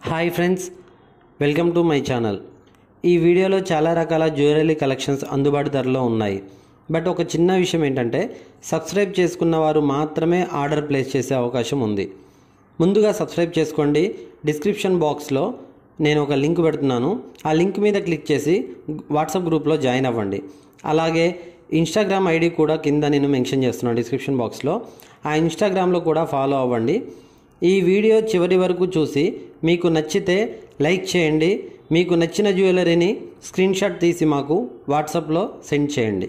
Hi friends, welcome to my channel. ఈ వీడియోలో చాలా రకాల జ్యువెలరీ కలెక్షన్స్ అందుబాటు ధరలో ఉన్నాయి. బట్ ఒక చిన్న విషయం ఏంటంటే సబ్స్క్రైబ్ చేసుకున్న వారు మాత్రమే ఆర్డర్ ప్లేస్ చేసే అవకాశం ఉంది. ముందుగా సబ్స్క్రైబ్ చేసుకోండి. డిస్క్రిప్షన్ బాక్స్లో నేను ఒక లింక్ పెడుతున్నాను. ఆ లింక్ మీద క్లిక్ చేసి వాట్సాప్ గ్రూప్లో జాయిన్ అవ్వండి. అలాగే ఇన్స్టాగ్రామ్ ఐడి కూడా కింద నేను మెన్షన్ చేస్తున్నాను డిస్క్రిప్షన్ బాక్స్లో. ఆ ఇన్స్టాగ్రామ్లో కూడా ఫాలో అవ్వండి. ఈ వీడియో చివరి వరకు చూసి మీకు నచ్చితే లైక్ చేయండి. మీకు నచ్చిన జ్యువెలరీని స్క్రీన్ షాట్ తీసి మాకు వాట్సాప్లో సెండ్ చేయండి.